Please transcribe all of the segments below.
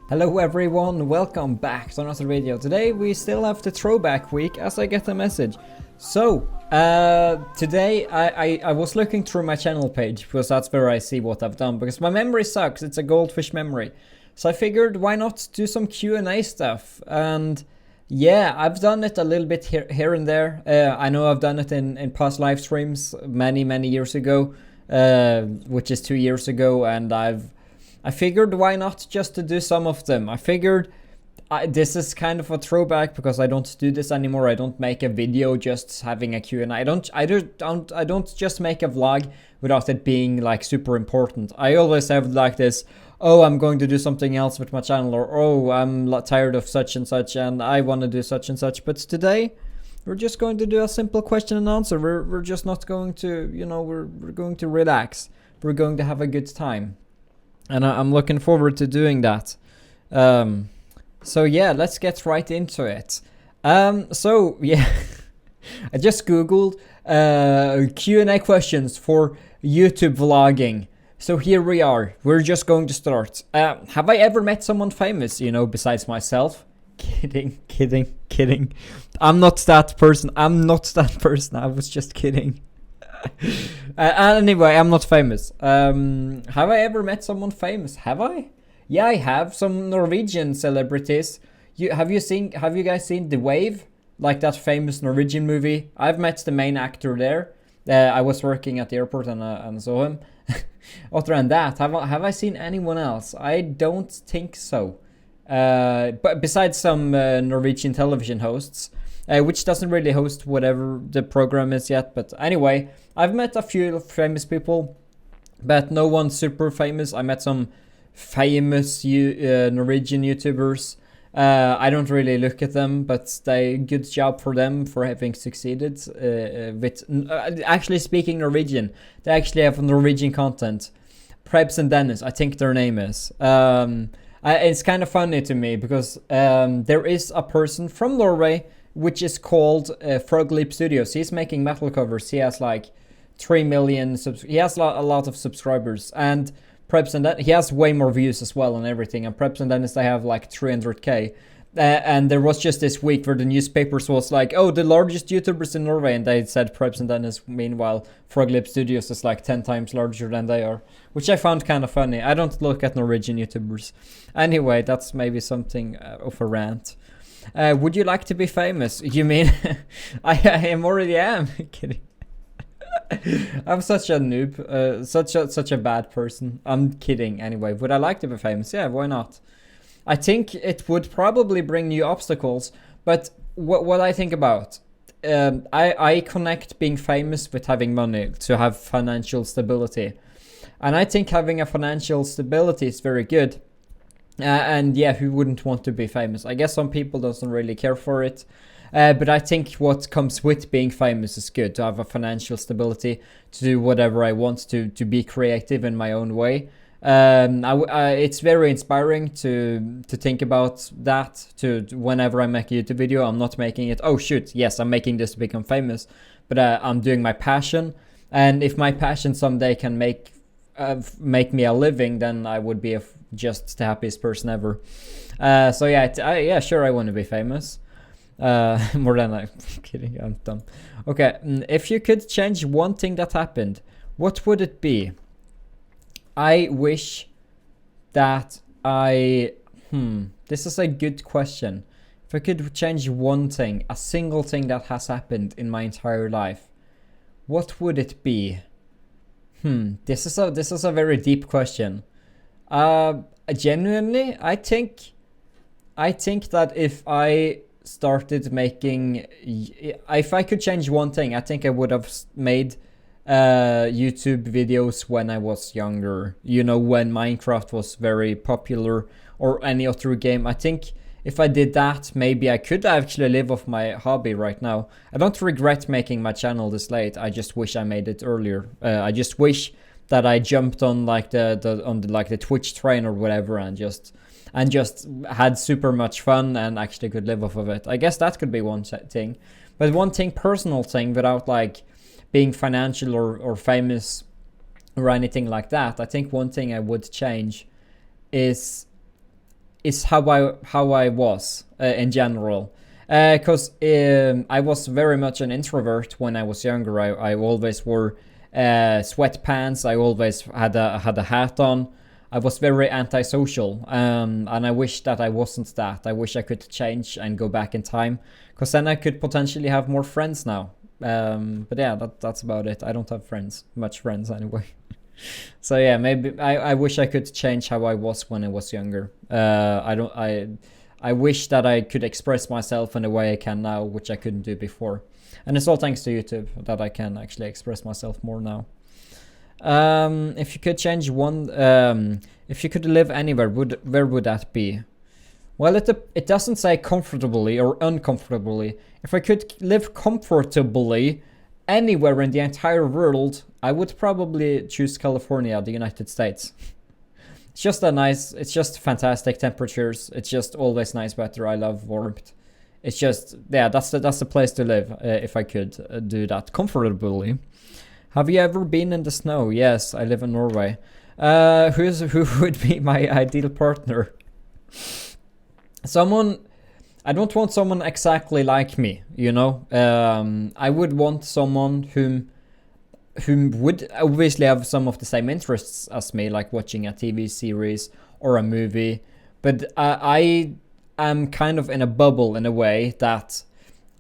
Hello everyone, welcome back to another video. Today we still have the throwback week as I get a message. So, today I was looking through my channel page because that's where I see what I've done, because my memory sucks, it's a goldfish memory. So I figured why not do some Q&A stuff, and yeah, I've done it a little bit here and there. I know I've done it in past live streams many years ago, which is 2 years ago, and I figured why not just to do some of them. I figured this is kind of a throwback because I don't do this anymore. I don't make a video just having a Q&A. I don't just make a vlog without it being like super important. I always have like this, oh, I'm going to do something else with my channel, or oh, I'm tired of such and such and I want to do such and such. But today we're just going to do a simple question and answer. We're just not going to, we're going to relax. We're going to have a good time. And I'm looking forward to doing that. So yeah, let's get right into it. So yeah, I just googled Q&A questions for YouTube vlogging. So here we are. We're just going to start. Have I ever met someone famous, besides myself? Kidding. I'm not that person. I was just kidding. Anyway, I'm not famous. Have I ever met someone famous? Have I? Yeah, I have. Some Norwegian celebrities. Have you guys seen The Wave? Like that famous Norwegian movie? I've met the main actor there. I was working at the airport and saw him. Other than that, have I seen anyone else? I don't think so. But besides some Norwegian television hosts, which doesn't really host whatever the program is yet. But anyway, I've met a few famous people, but no one super famous. I met some famous Norwegian YouTubers. I don't really look at them, but good job for them for having succeeded with actually speaking Norwegian. They actually have Norwegian content. Prebz and Dennis, I think their name is. It's kind of funny to me because there is a person from Norway which is called Frog Leap Studios. He's making metal covers. He has like 3 million he has a lot of subscribers, and Prebz and Dennis, he has way more views as well and everything, and Prebz and Dennis, they have like 300k. And there was just this week where the newspapers was like, oh, the largest YouTubers in Norway, and they said Prebz and Dennis. Meanwhile, Frog Leap Studios is like 10 times larger than they are, which I found kind of funny. I don't look at Norwegian YouTubers. Anyway, that's maybe something of a rant. Would you like to be famous? You mean I already am? Kidding. I'm such a noob, such a bad person. I'm kidding. Anyway, would I like to be famous? Yeah, why not? I think it would probably bring new obstacles, but what I think about, I connect being famous with having money, to have financial stability, and I think having a financial stability is very good. And yeah, who wouldn't want to be famous? I guess some people doesn't really care for it. But I think what comes with being famous is good, to have a financial stability, to do whatever I want, to be creative in my own way. It's very inspiring to think about that. To whenever I make a YouTube video, I'm not making it, oh shoot, yes, I'm making this to become famous, but I'm doing my passion. And if my passion someday can make me a living, then I would be just the happiest person ever. So yeah, sure, I want to be famous. More than I'm kidding, I'm dumb. Okay, if you could change one thing that happened, what would it be? I wish that this is a good question. If I could change one thing, a single thing that has happened in my entire life, what would it be? This is a very deep question. Genuinely, I think that if I started making, if I could change one thing, I think I would have made YouTube videos when I was younger. When Minecraft was very popular, or any other game. I think if I did that, maybe I could actually live off my hobby right now. I don't regret making my channel this late. I just wish I made it earlier. I just wish that I jumped on like the Twitch train or whatever, and just had super much fun and actually could live off of it. I guess that could be one thing. But one thing, personal thing, without like being financial or famous or anything like that, I think one thing I would change is is how I was in general. Because I was very much an introvert when I was younger. I always wore sweatpants. I always had a hat on. I was very antisocial, and I wish that I wasn't that. I wish I could change and go back in time, because then I could potentially have more friends now. But yeah, that's about it. I don't have much friends anyway. So yeah, maybe I wish I could change how I was when I was younger. I wish that I could express myself in the way I can now, which I couldn't do before. And it's all thanks to YouTube that I can actually express myself more now. If you could change one, if you could live anywhere, where would that be? Well, it doesn't say comfortably or uncomfortably. If I could live comfortably anywhere in the entire world, I would probably choose California, the United States. It's just fantastic temperatures. It's just always nice weather. I love warmth. It's just, yeah, that's the place to live if I could do that comfortably. Have you ever been in the snow? Yes, I live in Norway. Who would be my ideal partner? I don't want someone exactly like me, you know. I would want someone whom would obviously have some of the same interests as me, like watching a TV series or a movie. But I am kind of in a bubble in a way that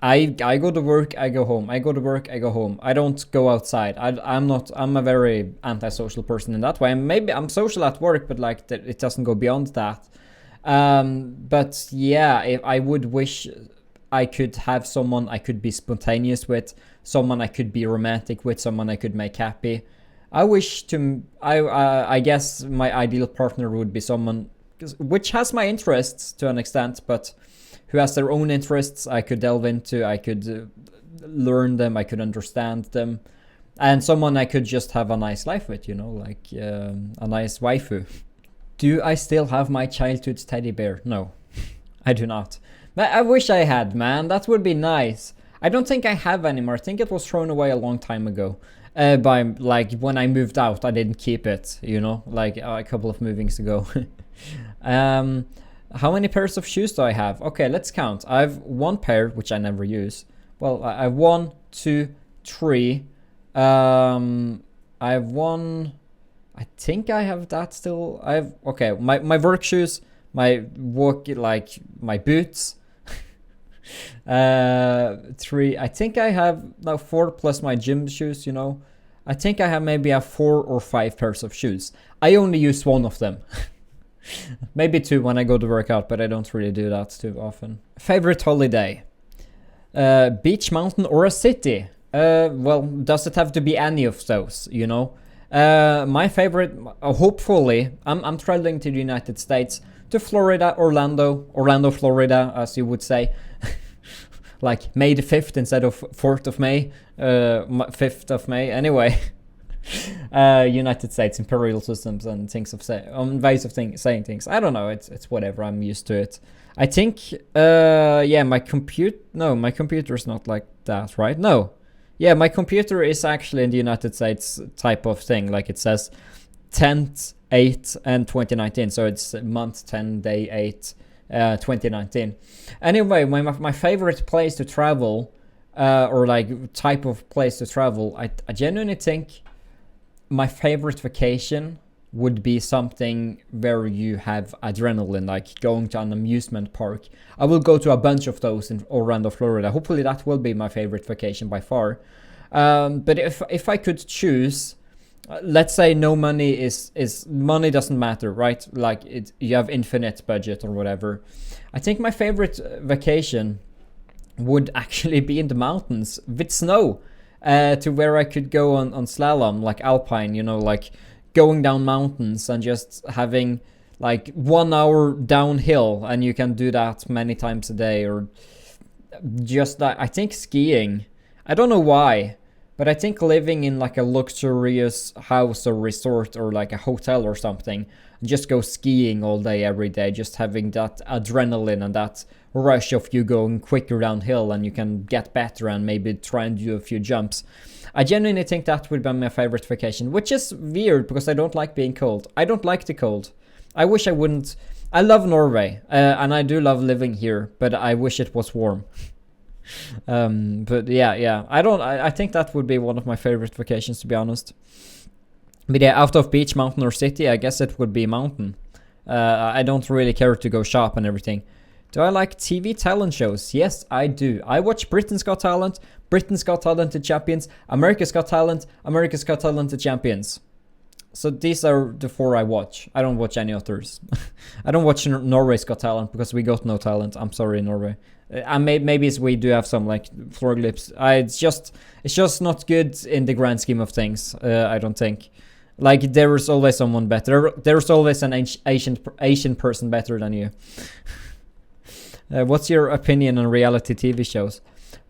I go to work, I go home. I go to work, I go home. I don't go outside. I'm a very antisocial person in that way. Maybe I'm social at work, but like it doesn't go beyond that. But yeah, I would wish I could have someone I could be spontaneous with, someone I could be romantic with, someone I could make happy. I guess my ideal partner would be someone which has my interests to an extent, but who has their own interests I could delve into, I could learn them, I could understand them, and someone I could just have a nice life with, you know, like a nice waifu. Do I still have my childhood teddy bear? No, I do not. But I wish I had, man. That would be nice. I don't think I have anymore. I think it was thrown away a long time ago. By like when I moved out, I didn't keep it, you know, like a couple of movings ago. How many pairs of shoes do I have? Okay, let's count. I have one pair, which I never use. Well, I have 1, 2, 3. I have one. I think I have that still. I have, okay, my work shoes, my work, like my boots. 3. I think I have now 4 plus my gym shoes, you know. I think I have maybe 4 or 5 pairs of shoes. I only use one of them. Maybe 2 when I go to work out, but I don't really do that too often. Favorite holiday? Beach, mountain, or a city? Well, does it have to be any of those, you know? My favorite, hopefully, I'm traveling to the United States, to Florida, Orlando, Florida, as you would say. Like May the 5th instead of 4th of May, 5th of May, anyway. United States, imperial systems and things of ways of saying things. I don't know, it's whatever, I'm used to it. I think, yeah, my computer is not like that, right? No. Yeah, my computer is actually in the United States type of thing. Like it says 10th, 8th, and 2019. So it's month 10, day 8, 2019. Anyway, my favorite place to travel, or like type of place to travel, I genuinely think my favorite vacation would be something where you have adrenaline, like going to an amusement park. I will go to a bunch of those in Orlando, Florida. Hopefully that will be my favorite vacation by far. But if I could choose, let's say no money is money doesn't matter, right? Like you have infinite budget or whatever. I think my favorite vacation would actually be in the mountains with snow, to where I could go on slalom, like alpine, you know, like going down mountains and just having like 1 hour downhill, and you can do that many times a day. Or just that, I think skiing, I don't know why, but I think living in like a luxurious house or resort or like a hotel or something, and just go skiing all day every day, just having that adrenaline and that rush of you going quicker downhill, and you can get better and maybe try and do a few jumps. I genuinely think that would be my favorite vacation, which is weird because I don't like being cold. I don't like the cold. I wish I wouldn't. I love Norway, and I do love living here, but I wish it was warm. But yeah. I think that would be one of my favorite vacations, to be honest. But yeah, out of beach, mountain, or city, I guess it would be mountain. I don't really care to go shop and everything. Do I like TV talent shows? Yes, I do. I watch Britain's Got Talent, Britain's Got Talent to Champions, America's Got Talent, America's Got Talent to Champions. So these are the 4 I watch. I don't watch any others. I don't watch Norway's Got Talent because we got no talent. I'm sorry, Norway. And maybe we do have some like floor clips. It's just not good in the grand scheme of things. I don't think. Like there is always someone better. There's always an Asian person better than you. What's your opinion on reality TV shows?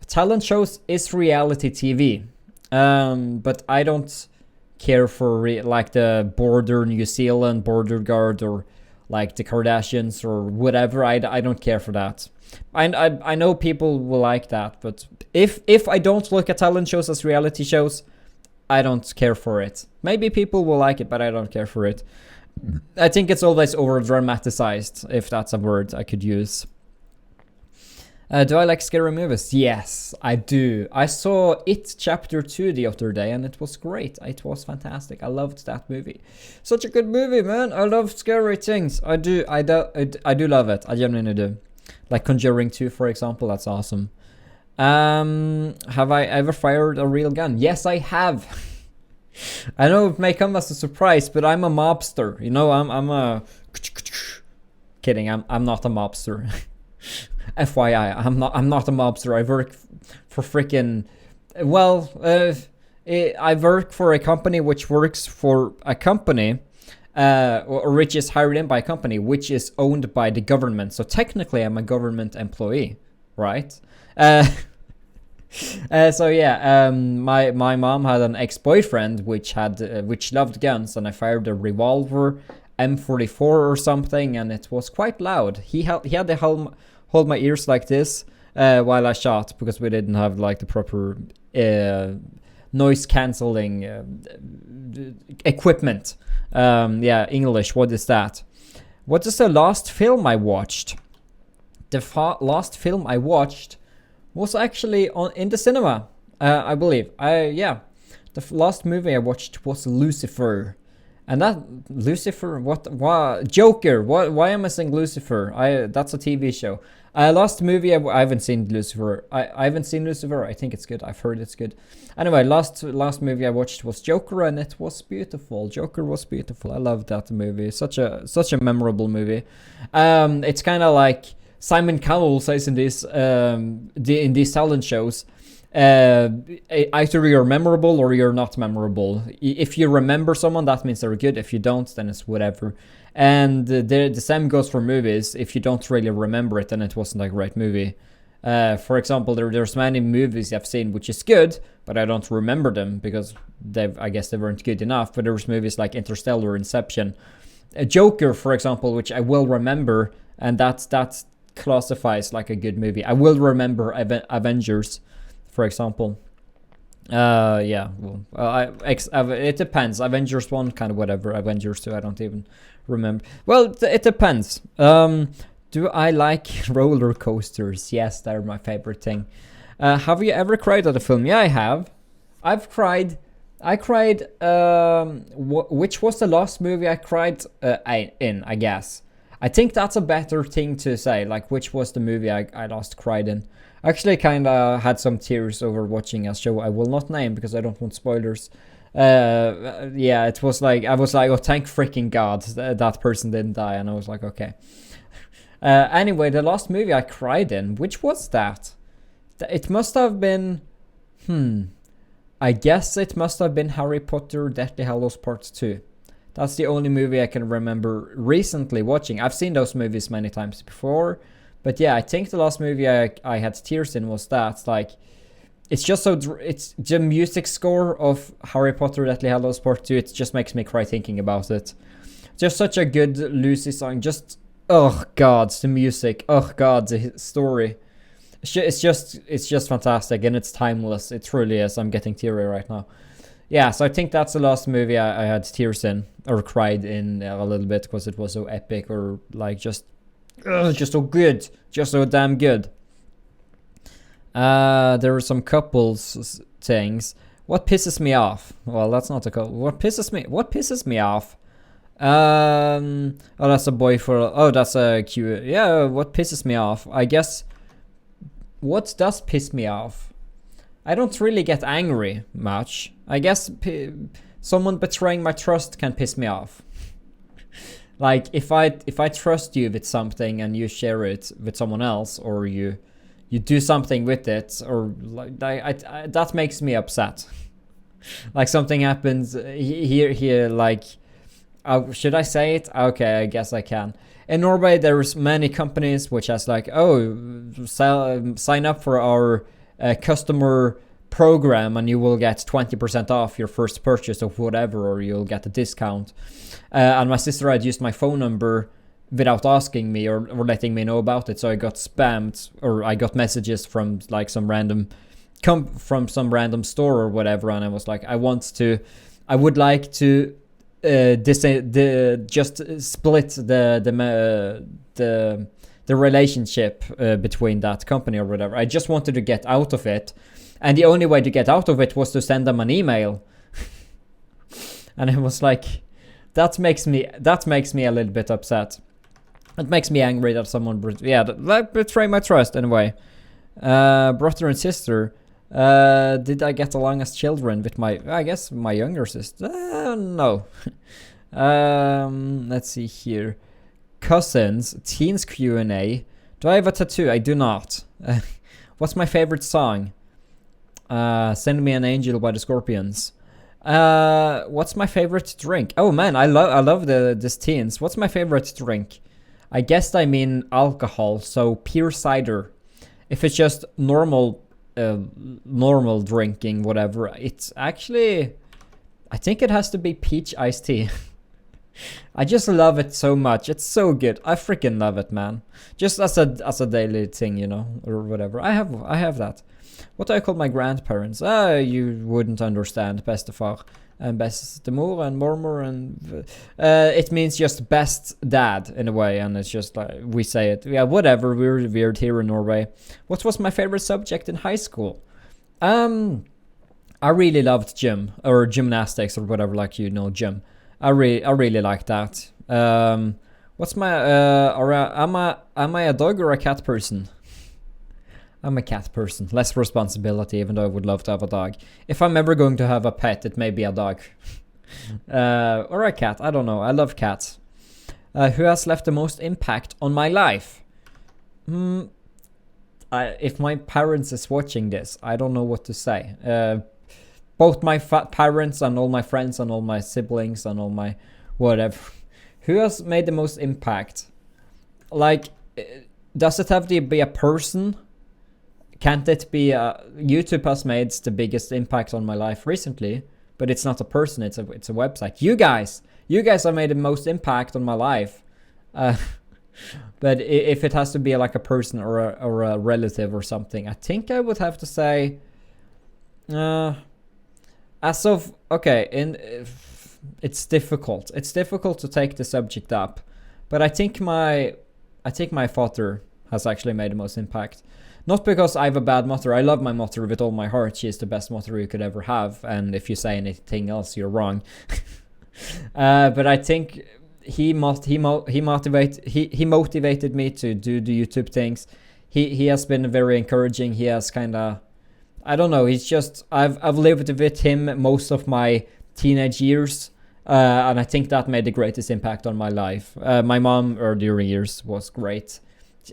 Talent shows is reality TV, but I don't care for like the Border New Zealand, Border Guard, or like the Kardashians or whatever. I don't care for that. I know people will like that, but if I don't look at talent shows as reality shows, I don't care for it. Maybe people will like it, but I don't care for it. I think it's always over dramatized, if that's a word I could use. Do I like scary movies? Yes, I do. I saw It Chapter 2 the other day and it was great. It was fantastic. I loved that movie. Such a good movie, man. I love scary things. I do love it. I genuinely do. Like Conjuring 2, for example. That's awesome. Have I ever fired a real gun? Yes, I have. I know it may come as a surprise, but I'm a mobster. You know, I'm a... Kidding, I'm not a mobster. FYI, I'm not a mobster. I work for freaking... Well, I work for a company which works for a company, or which is hired in by a company which is owned by the government. So technically, I'm a government employee, right? So yeah, my mom had an ex-boyfriend which loved guns, and I fired a revolver, M44 or something, and it was quite loud. He had to hold my ears like this while I shot, because we didn't have like the proper noise cancelling equipment. Yeah, English. What is that? What is the last film I watched? The last film I watched was actually in the cinema, I believe. The last movie I watched was Lucifer. And that Lucifer, what Joker? Why am I saying Lucifer? That's a TV show. Last movie I haven't seen Lucifer. I haven't seen Lucifer. I think it's good. I've heard it's good. Anyway, last movie I watched was Joker, and it was beautiful. Joker was beautiful. I loved that movie. Such a memorable movie. It's kind of like Simon Cowell says in these talent shows. Either you're memorable or you're not memorable. If you remember someone, that means they're good. If you don't, then it's whatever. And the same goes for movies. If you don't really remember it, then it wasn't a great movie. For example, there's many movies I've seen which is good, but I don't remember them because I guess they weren't good enough. But there's movies like Interstellar, Inception, Joker, for example, which I will remember, and that classifies like a good movie. I will remember Avengers, for example. It depends. Avengers 1, kind of whatever. Avengers 2, I don't even remember. Well, it depends. Do I like roller coasters? Yes, they're my favorite thing. Have you ever cried at a film? Yeah, I have. I've cried. I cried. Which was the last movie I cried in, I guess. I think that's a better thing to say. Like, which was the movie I last cried in? Actually, kind of had some tears over watching a show I will not name because I don't want spoilers. Yeah, it was like, I was like, oh, thank freaking God that person didn't die. And I was like, okay. Anyway, the last movie I cried in, which was that? It must have been, I guess it must have been Harry Potter Deathly Hallows Part 2. That's the only movie I can remember recently watching. I've seen those movies many times before. But yeah, I think the last movie I had tears in was that. Like, it's just so... It's the music score of Harry Potter Deathly Hallows Part 2. It just makes me cry thinking about it. Just such a good Lucy song. Just... Oh, God, the music. Oh, God, the story. It's just fantastic, and it's timeless. It truly is. I'm getting teary right now. Yeah, so I think that's the last movie I had tears in or cried in a little bit because it was so epic or like just so good, just so damn good. There were some couples things. What pisses me off? Well, that's not a couple. What pisses me off? Oh, that's a boy for. Oh, that's a Q. Yeah, what pisses me off? I guess. What does piss me off? I don't really get angry much. I guess someone betraying my trust can piss me off. Like if I trust you with something and you share it with someone else, or you do something with it, or like that makes me upset. Like something happens here like should I say it? Okay, I guess I can. In Norway, there's many companies which has like, sign up for our customer program and you will get 20% off your first purchase of whatever, or you'll get a discount. And my sister had used my phone number without asking me or letting me know about it, so I got spammed, or I got messages from like some random from some random store or whatever, and I was like, I would like to just split the relationship between that company or whatever. I just wanted to get out of it, and the only way to get out of it was to send them an email. And it was like, that makes me a little bit upset. It makes me angry that someone betray my trust anyway. Brother and sister. Did I get along as children with my younger sister? No. Let's see here. Cousins, teens Q&A. Do I have a tattoo? I do not. What's my favorite song? Send Me an Angel by the Scorpions. What's my favorite drink? Oh man, I love this teens. What's my favorite drink? I guess I mean alcohol, so pure cider. If it's just normal drinking, whatever, it's actually, I think it has to be peach iced tea. I just love it so much. It's so good. I freaking love it, man. Just as a daily thing, or whatever. I have that. What do I call my grandparents? You wouldn't understand. Bestefar and bestemor and mormor, and it means just best dad in a way, and it's just like we say it. Yeah, whatever. We're weird here in Norway. What was my favorite subject in high school? I really loved gym or gymnastics or whatever, like gym. I really like that. What's my am I a dog or a cat person? I'm a cat person. Less responsibility, even though I would love to have a dog. If I'm ever going to have a pet, it may be a dog. Or a cat. I don't know. I love cats. Who has left the most impact on my life? If my parents is watching this, I don't know what to say. Both my parents and all my friends and all my siblings and all my whatever. Who has made the most impact? Like, does it have to be a person? Can't it be YouTube has made the biggest impact on my life recently, but it's not a person, it's a website. You guys have made the most impact on my life. But if it has to be like a person or a relative or something, I think I would have to say it's difficult. It's difficult to take the subject up, but I think my father has actually made the most impact. Not because I have a bad mother. I love my mother with all my heart. She is the best mother you could ever have. And if you say anything else, you're wrong. But I think he motivated me to do the YouTube things. He has been very encouraging. He has kind of, I don't know. He's just, I've lived with him most of my teenage years. And I think that made the greatest impact on my life. My mom earlier years was great.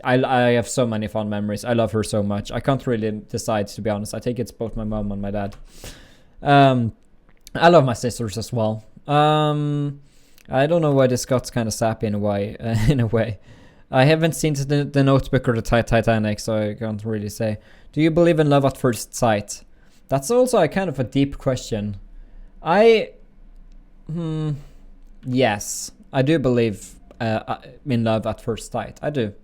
I have so many fond memories. I love her so much. I can't really decide, to be honest. I think it's both my mom and my dad. I love my sisters as well. I don't know why this got kind of sappy in a way. I haven't seen the Notebook or the Titanic, so I can't really say. Do you believe in love at first sight? That's also a kind of a deep question. Yes, I do believe in love at first sight. I do.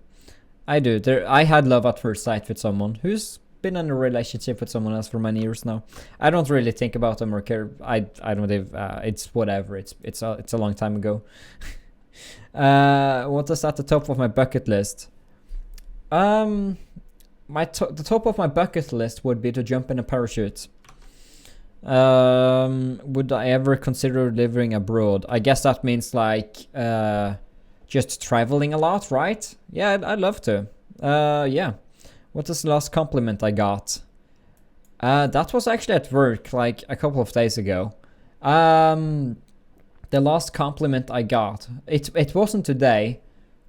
I had love at first sight with someone who's been in a relationship with someone else for many years now. I don't really think about them or care. I don't even. It's whatever. It's a long time ago. What is at the top of my bucket list? The top of my bucket list would be to jump in a parachute. Would I ever consider living abroad? I guess that means like just traveling a lot, right? Yeah, I'd love to. Yeah. What is the last compliment I got? That was actually at work, like a couple of days ago. The last compliment I got, it wasn't today,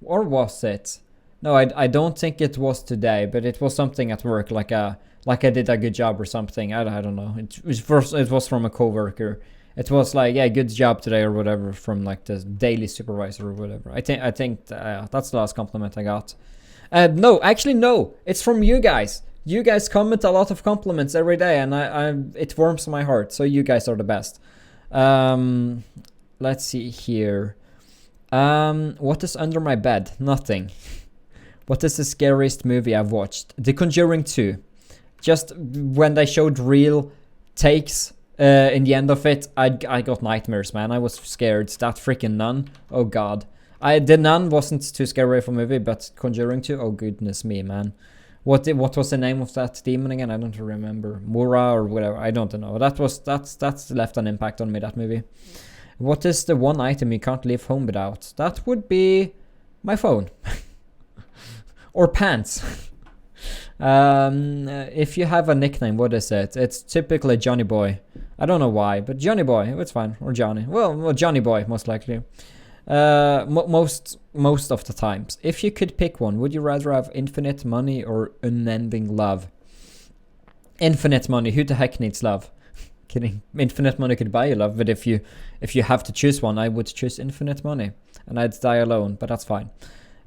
or was it? No, I don't think it was today, but it was something at work, like I did a good job or something. I don't know. It was from a coworker. It was like, yeah, good job today or whatever, from like the daily supervisor or whatever. I think that's the last compliment I got. No, actually no. It's from you guys. You guys comment a lot of compliments every day, and it warms my heart. So you guys are the best. Let's see here. What is under my bed? Nothing. What is the scariest movie I've watched? The Conjuring 2. Just when they showed real takes in the end of it, I got nightmares, man. I was scared. That freaking nun. Oh god. The Nun wasn't too scary of a movie, but Conjuring 2, oh goodness me, man. What was the name of that demon again? I don't remember. Mura or whatever. I don't know. That's left an impact on me, that movie. What is the one item you can't leave home without? That would be my phone. Or pants. If you have a nickname, what is it? It's typically Johnny Boy. I don't know why, but Johnny Boy, it's fine. Or Johnny. Well, Johnny Boy, most likely. Most of the times. If you could pick one, would you rather have infinite money or unending love? Infinite money. Who the heck needs love? Kidding. Infinite money could buy you love, but if you have to choose one, I would choose infinite money, and I'd die alone. But that's fine.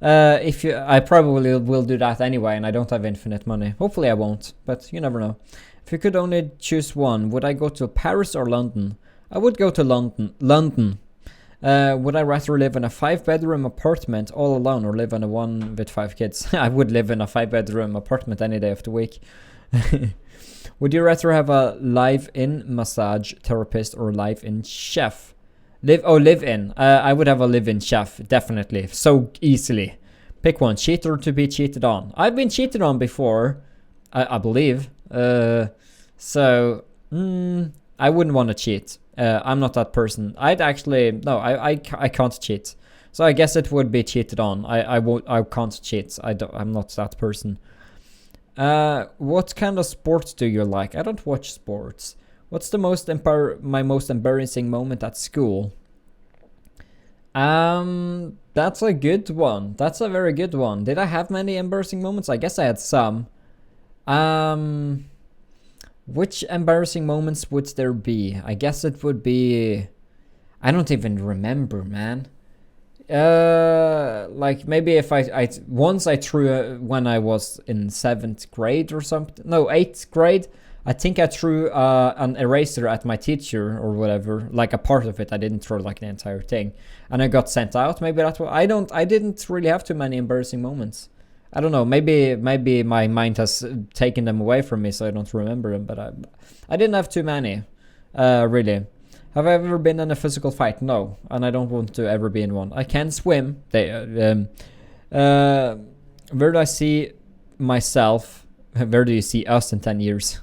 I probably will do that anyway, and I don't have infinite money. Hopefully, I won't, but you never know. If you could only choose one, would I go to Paris or London? I would go to London. Would I rather live in a 5-bedroom apartment all alone or live in a one with 5 kids? I would live in a 5-bedroom apartment any day of the week. Would you rather have a live-in massage therapist or live-in chef? Live-in. I would have a live-in chef, definitely. So easily. Pick one. Cheat or to be cheated on? I've been cheated on before, I believe. I wouldn't want to cheat. I'm not that person. I can't cheat. So I guess it would be cheated on. I can't cheat. I'm not that person. What kind of sports do you like? I don't watch sports. What's my most embarrassing moment at school? That's a good one. That's a very good one. Did I have many embarrassing moments? I guess I had some. Which embarrassing moments would there be? I guess it would be... I don't even remember, man. Like maybe if once I threw when I was in 7th grade or something. No, 8th grade. I think I threw an eraser at my teacher or whatever, like a part of it. I didn't throw like the entire thing, and I got sent out. Maybe that's what I didn't really have too many embarrassing moments. I don't know. Maybe my mind has taken them away from me, so I don't remember them. But I didn't have too many, really. Have I ever been in a physical fight? No, and I don't want to ever be in one. I can swim. Where do I see myself? Where do you see us in 10 years?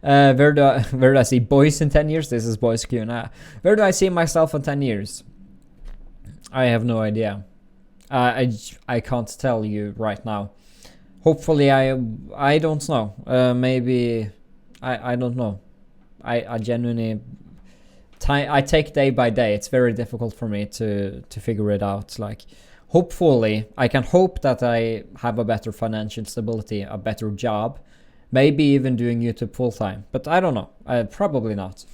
Where do I see boys in 10 years? This is Boys Q&A. Where do I see myself in 10 years? I have no idea. I can't tell you right now. Hopefully I don't know. Maybe I don't know. I genuinely I take day by day. It's very difficult for me to figure it out. Like, hopefully I can hope that I have a better financial stability, a better job, maybe even doing YouTube full time. But I don't know. Probably not.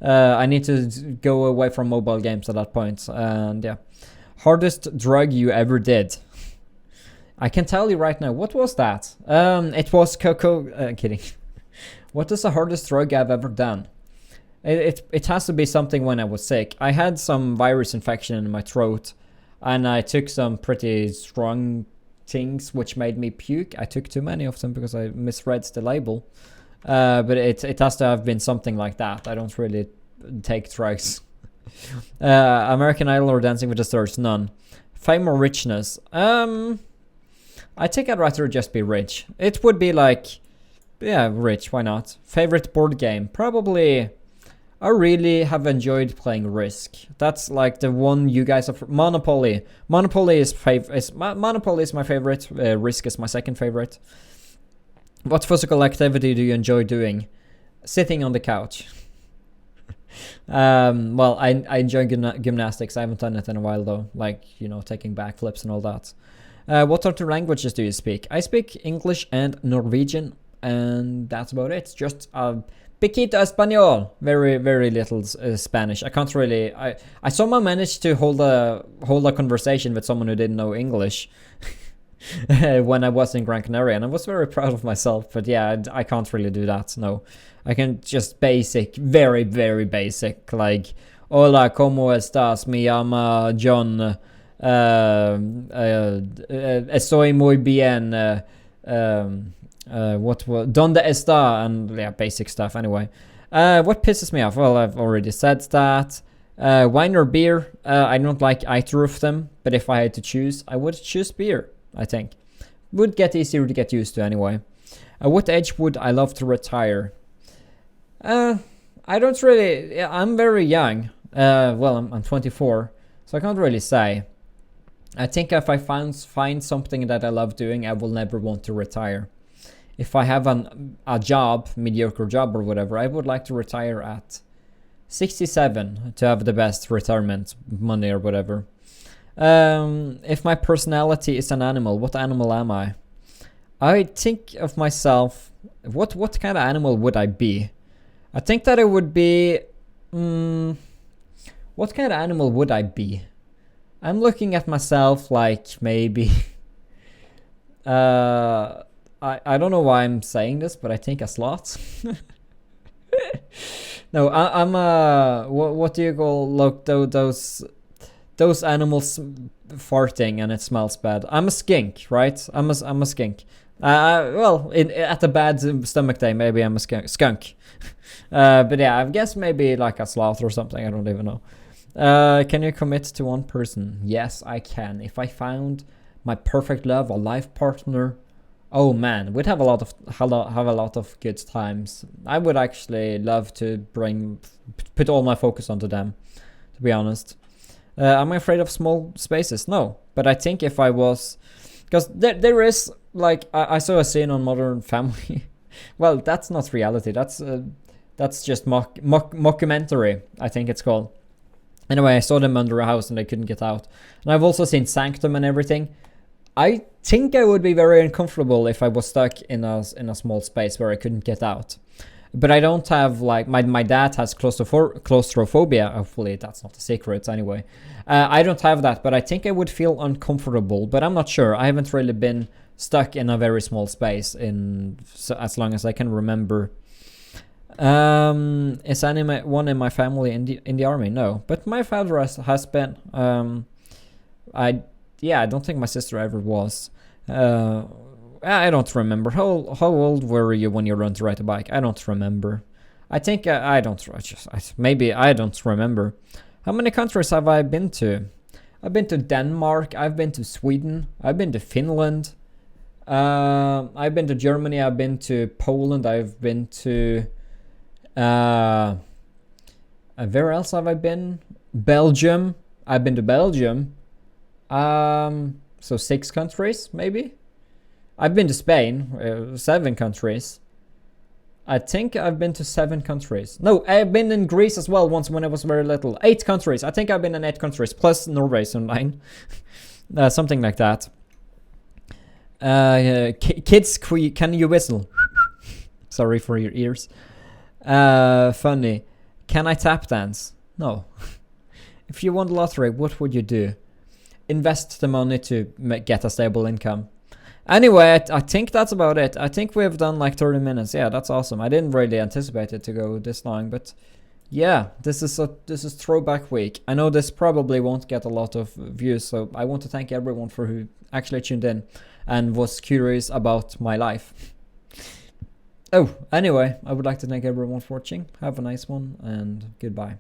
I need to go away from mobile games at that point. And yeah. Hardest drug you ever did? I can tell you right now. What was that? It was cocoa. Kidding. What is the hardest drug I've ever done? It has to be something when I was sick. I had some virus infection in my throat, and I took some pretty strong things which made me puke. I took too many of them because I misread the label. But it has to have been something like that. I don't really take drugs. American Idol or Dancing with the Stars? None. Fame or richness? I think I'd rather just be rich. It would be like, yeah, rich. Why not? Favorite board game? Probably. I really have enjoyed playing Risk. That's like the one you guys have. Monopoly. Monopoly is Monopoly is my favorite. Risk is my second favorite. What physical activity do you enjoy doing? Sitting on the couch. Well, I enjoy gymnastics. I haven't done it in a while though. Like, taking backflips and all that. What other languages do you speak? I speak English and Norwegian, and that's about it. Just Piquito Español. Very, very little Spanish. I can't really. I somehow managed to hold a conversation with someone who didn't know English when I was in Gran Canaria, and I was very proud of myself. But yeah, I can't really do that. No, I can just basic, very, very basic, like Hola, ¿cómo estás? Me llama John. Estoy muy bien. ¿Dónde está? And yeah, basic stuff anyway. What pisses me off? Well, I've already said that. Wine or beer? I don't like either of them, but if I had to choose, I would choose beer, I think. Would get easier to get used to anyway. What age would I love to retire? I don't really. I'm very young. Well, I'm 24, so I can't really say. I think if I find something that I love doing, I will never want to retire. If I have a job, mediocre job or whatever, I would like to retire at 67 to have the best retirement money or whatever. If my personality is an animal, what animal am I? I think of myself, what kind of animal would I be? I think that it would be... what kind of animal would I be? I'm looking at myself like maybe... I don't know why I'm saying this, but I think a sloth. No, I'm a... What do you call those animals farting and it smells bad? I'm a skink, right? I'm a skink. Well, at a bad stomach day, maybe I'm a skunk. But yeah, I guess maybe like a sloth or something. I don't even know. Can you commit to one person? Yes, I can. If I found my perfect love, a life partner, oh man, we'd have a lot of good times. I would actually love to put all my focus onto them, to be honest. Am I afraid of small spaces? No, but I think if I was, because there is like I saw a scene on Modern Family. Well, that's not reality. That's just mockumentary, I think it's called. Anyway, I saw them under a house and they couldn't get out. And I've also seen Sanctum and everything. I think I would be very uncomfortable if I was stuck in a small space where I couldn't get out. But I don't have, like, my dad has claustrophobia. Hopefully that's not a secret anyway. I don't have that, but I think I would feel uncomfortable. But I'm not sure. I haven't really been stuck in a very small space as long as I can remember. Is anyone in my family in the army? No, but my father has been. I don't think my sister ever was. I don't remember. How old were you when you learned to ride a bike? I don't remember. I think I don't remember. How many countries have I been to? I've been to Denmark. I've been to Sweden. I've been to Finland. I've been to Germany. I've been to Poland. I've been to... where else have I been? Belgium. I've been to Belgium. So 6 countries, maybe? I've been to Spain. 7 countries. I think I've been to 7 countries. No, I've been in Greece as well once when I was very little. 8 countries. I think I've been in 8 countries, plus Norway, so 9. Something like that. Kids, can you whistle? Sorry for your ears. Funny. Can I tap dance? No. If you won the lottery, what would you do? Invest the money to get a stable income. Anyway, I think that's about it. I think we've done like 30 minutes. Yeah, that's awesome. I didn't really anticipate it to go this long, but yeah, this is throwback week. I know this probably won't get a lot of views, so I want to thank everyone for who actually tuned in and was curious about my life. Oh, anyway, I would like to thank everyone for watching. Have a nice one and goodbye.